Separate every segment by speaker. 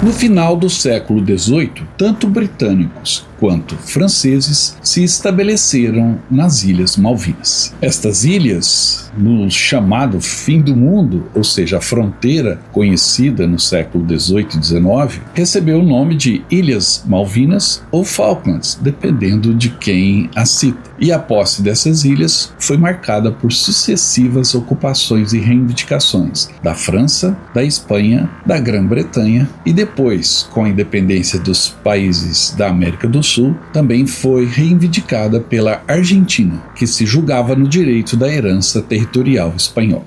Speaker 1: No final do século XVIII, tanto britânicos quanto franceses se estabeleceram nas Ilhas Malvinas. Estas ilhas, no chamado fim do mundo, ou seja, a fronteira conhecida no século XVIII e XIX, recebeu o nome de Ilhas Malvinas ou Falklands, dependendo de quem as cita. E a posse dessas ilhas foi marcada por sucessivas ocupações e reivindicações da França, da Espanha, da Grã-Bretanha e depois, com a independência dos países da América do Sul, também foi reivindicada pela Argentina, que se julgava no direito da herança territorial espanhola.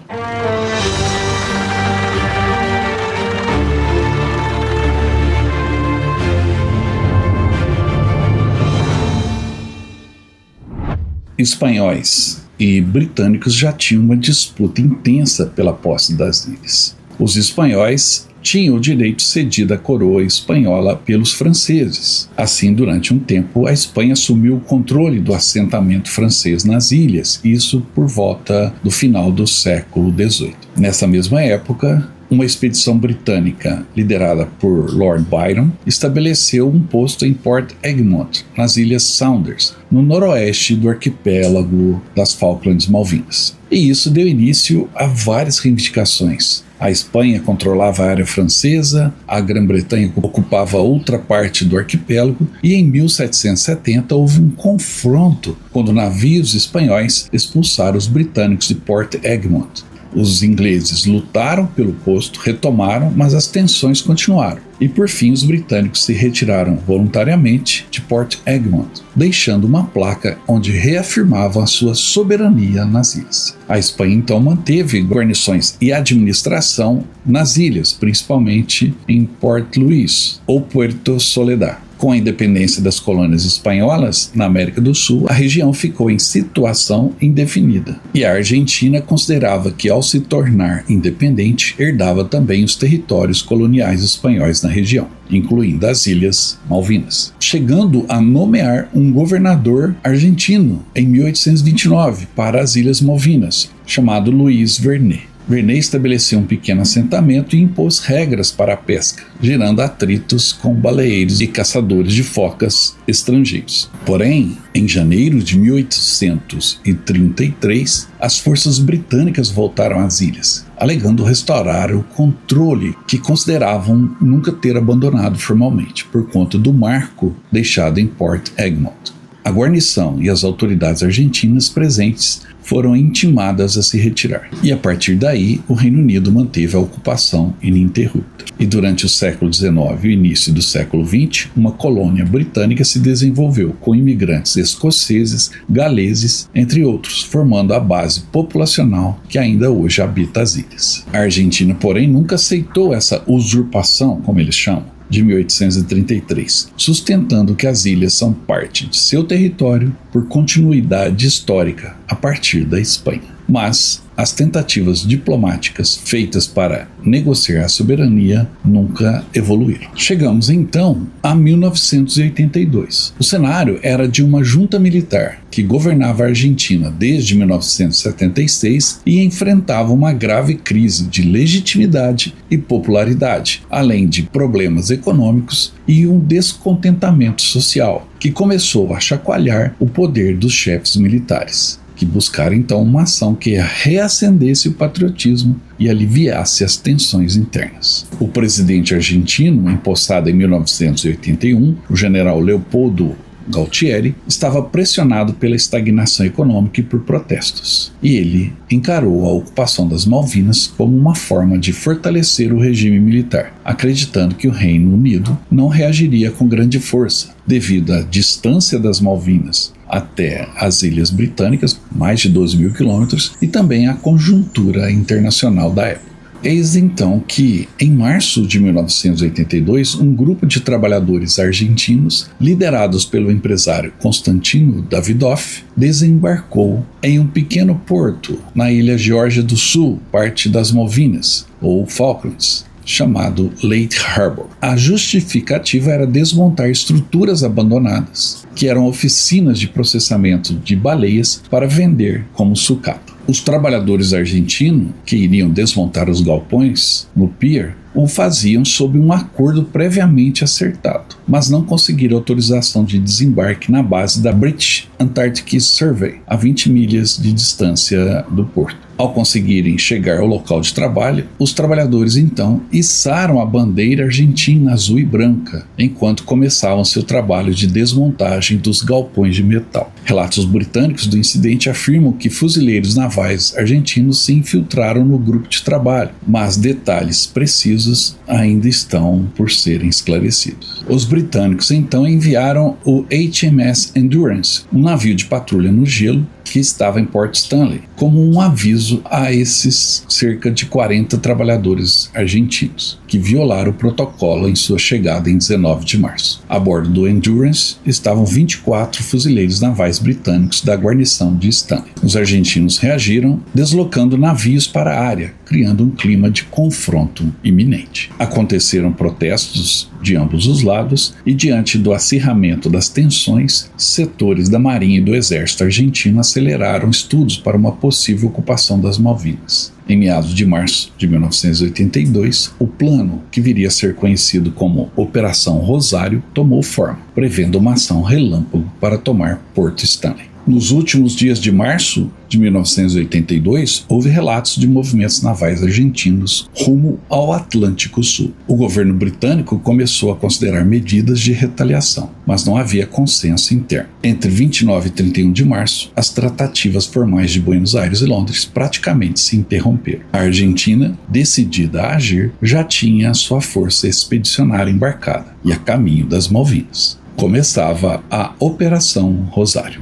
Speaker 1: Espanhóis e britânicos já tinham uma disputa intensa pela posse das ilhas. Os espanhóis tinham o direito cedido à coroa espanhola pelos franceses. Assim, durante um tempo, a Espanha assumiu o controle do assentamento francês nas ilhas, isso por volta do final do século XVIII. Nessa mesma época, uma expedição britânica, liderada por Lord Byron, estabeleceu um posto em Port Egmont, nas Ilhas Saunders, no noroeste do arquipélago das Falklands Malvinas. E isso deu início a várias reivindicações. A Espanha controlava a área francesa, a Grã-Bretanha ocupava outra parte do arquipélago e em 1770 houve um confronto quando navios espanhóis expulsaram os britânicos de Port Egmont. Os ingleses lutaram pelo posto, retomaram, mas as tensões continuaram. E por fim os britânicos se retiraram voluntariamente de Port Egmont, deixando uma placa onde reafirmavam a sua soberania nas ilhas. A Espanha então manteve guarnições e administração nas ilhas, principalmente em Port Louis ou Puerto Soledad. Com a independência das colônias espanholas na América do Sul, a região ficou em situação indefinida. E a Argentina considerava que, ao se tornar independente, herdava também os territórios coloniais espanhóis na região, incluindo as Ilhas Malvinas, chegando a nomear um governador argentino em 1829 para as Ilhas Malvinas, chamado Luís Vernet. Vernet estabeleceu um pequeno assentamento e impôs regras para a pesca, gerando atritos com baleeiros e caçadores de focas estrangeiros. Porém, em janeiro de 1833, as forças britânicas voltaram às ilhas, alegando restaurar o controle que consideravam nunca ter abandonado formalmente, por conta do marco deixado em Port Egmont. A guarnição e as autoridades argentinas presentes foram intimadas a se retirar. E a partir daí, o Reino Unido manteve a ocupação ininterrupta. E durante o século XIX e o início do século XX, uma colônia britânica se desenvolveu com imigrantes escoceses, galeses, entre outros, formando a base populacional que ainda hoje habita as ilhas. A Argentina, porém, nunca aceitou essa usurpação, como eles chamam, de 1833, sustentando que as ilhas são parte de seu território por continuidade histórica a partir da Espanha. Mas as tentativas diplomáticas feitas para negociar a soberania nunca evoluíram. Chegamos então a 1982. O cenário era de uma junta militar que governava a Argentina desde 1976 e enfrentava uma grave crise de legitimidade e popularidade, além de problemas econômicos e um descontentamento social que começou a chacoalhar o poder dos chefes militares, que buscaram então uma ação que reacendesse o patriotismo e aliviasse as tensões internas. O presidente argentino, empossado em 1981, o general Leopoldo Galtieri, estava pressionado pela estagnação econômica e por protestos, e ele encarou a ocupação das Malvinas como uma forma de fortalecer o regime militar, acreditando que o Reino Unido não reagiria com grande força, devido à distância das Malvinas até as Ilhas Britânicas, mais de 12 mil quilômetros, e também a conjuntura internacional da época. Eis então que, em março de 1982, um grupo de trabalhadores argentinos, liderados pelo empresário Constantino Davidoff, desembarcou em um pequeno porto na ilha Geórgia do Sul, parte das Malvinas, ou Falklands, chamado Lake Harbor. A justificativa era desmontar estruturas abandonadas, que eram oficinas de processamento de baleias para vender como sucata. Os trabalhadores argentinos, que iriam desmontar os galpões no pier, o faziam sob um acordo previamente acertado, mas não conseguiram autorização de desembarque na base da British Antarctic Survey, a 20 milhas de distância do porto. Ao conseguirem chegar ao local de trabalho, os trabalhadores então içaram a bandeira argentina azul e branca, enquanto começavam seu trabalho de desmontagem dos galpões de metal. Relatos britânicos do incidente afirmam que fuzileiros navais argentinos se infiltraram no grupo de trabalho, mas detalhes precisos ainda estão por serem esclarecidos. Os britânicos então enviaram o HMS Endurance, um navio de patrulha no gelo que estava em Port Stanley, como um aviso a esses cerca de 40 trabalhadores argentinos, que violaram o protocolo em sua chegada em 19 de março. A bordo do Endurance estavam 24 fuzileiros navais britânicos da guarnição de Stanley. Os argentinos reagiram, deslocando navios para a área, criando um clima de confronto iminente. Aconteceram protestos de ambos os lados e, diante do acirramento das tensões, setores da Marinha e do Exército argentino aceleraram estudos para uma possível ocupação das Malvinas. Em meados de março de 1982, o plano, que viria a ser conhecido como Operação Rosário, tomou forma, prevendo uma ação relâmpago para tomar Porto Stanley. Nos últimos dias de março de 1982, houve relatos de movimentos navais argentinos rumo ao Atlântico Sul. O governo britânico começou a considerar medidas de retaliação, mas não havia consenso interno. Entre 29 e 31 de março, as tratativas formais de Buenos Aires e Londres praticamente se interromperam. A Argentina, decidida a agir, já tinha sua força expedicionária embarcada e a caminho das Malvinas. Começava a Operação Rosário.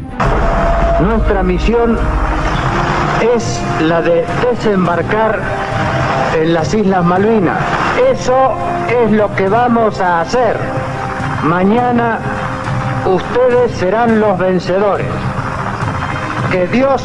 Speaker 2: Nuestra misión es la de desembarcar en las Islas Malvinas. Eso es lo que vamos a hacer. Mañana ustedes serán los vencedores. Que Dios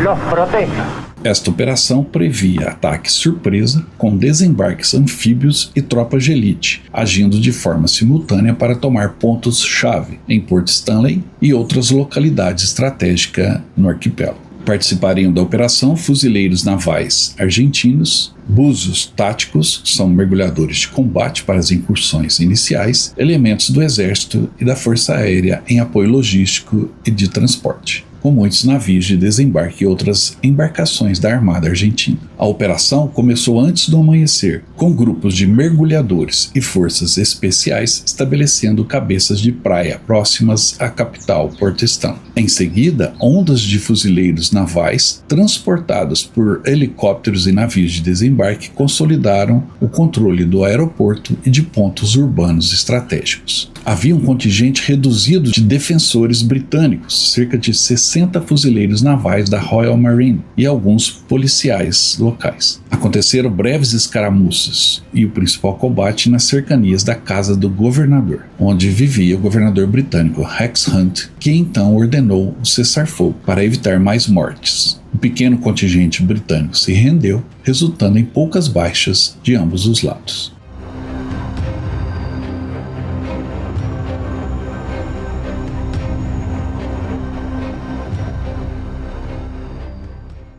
Speaker 2: los proteja.
Speaker 1: Esta operação previa ataques surpresa com desembarques anfíbios e tropas de elite, agindo de forma simultânea para tomar pontos-chave em Port Stanley e outras localidades estratégicas no arquipélago. Participariam da operação fuzileiros navais argentinos, búzios táticos, são mergulhadores de combate para as incursões iniciais, elementos do Exército e da Força Aérea em apoio logístico e de transporte, com muitos navios de desembarque e outras embarcações da Armada Argentina. A operação começou antes do amanhecer, com grupos de mergulhadores e forças especiais estabelecendo cabeças de praia próximas à capital, Port Stanley. Em seguida, ondas de fuzileiros navais, transportados por helicópteros e navios de desembarque, consolidaram o controle do aeroporto e de pontos urbanos estratégicos. Havia um contingente reduzido de defensores britânicos, cerca de 60 fuzileiros navais da Royal Marine e alguns policiais locais. Aconteceram breves escaramuças e o principal combate nas cercanias da casa do governador, onde vivia o governador britânico Rex Hunt, que então ordenou o cessar-fogo para evitar mais mortes. O pequeno contingente britânico se rendeu, resultando em poucas baixas de ambos os lados.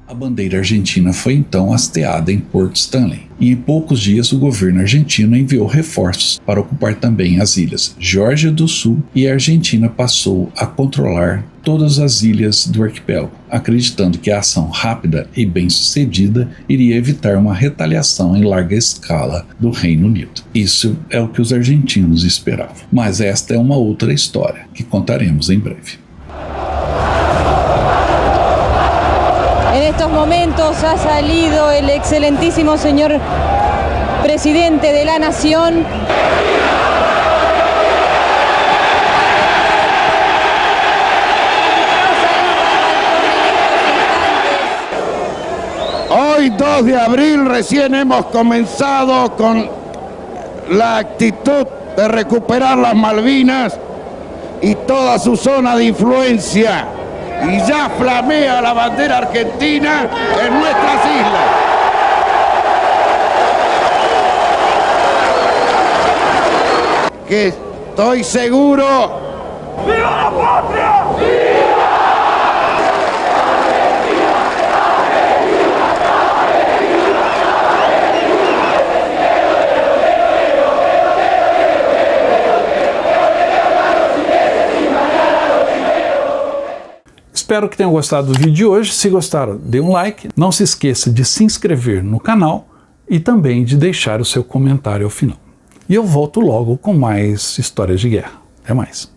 Speaker 1: A bandeira argentina foi então hasteada em Port Stanley, e em poucos dias o governo argentino enviou reforços para ocupar também as ilhas Geórgia do Sul, e a Argentina passou a controlar todas as ilhas do arquipélago, acreditando que a ação rápida e bem-sucedida iria evitar uma retaliação em larga escala do Reino Unido. Isso é o que os argentinos esperavam. Mas esta é uma outra história que contaremos em breve.
Speaker 3: En estos momentos ha salido el excelentísimo señor presidente de la Nación.
Speaker 4: Hoy, 2 de abril, recién hemos comenzado con la actitud de recuperar las Malvinas y toda su zona de influencia. Y ya flamea la bandera argentina en nuestras islas. Que estoy seguro. ¡Viva la patria! ¡Viva!
Speaker 1: Espero que tenham gostado do vídeo de hoje. Se gostaram, dê um like. Não se esqueça de se inscrever no canal e também de deixar o seu comentário ao final. E eu volto logo com mais histórias de guerra. Até mais.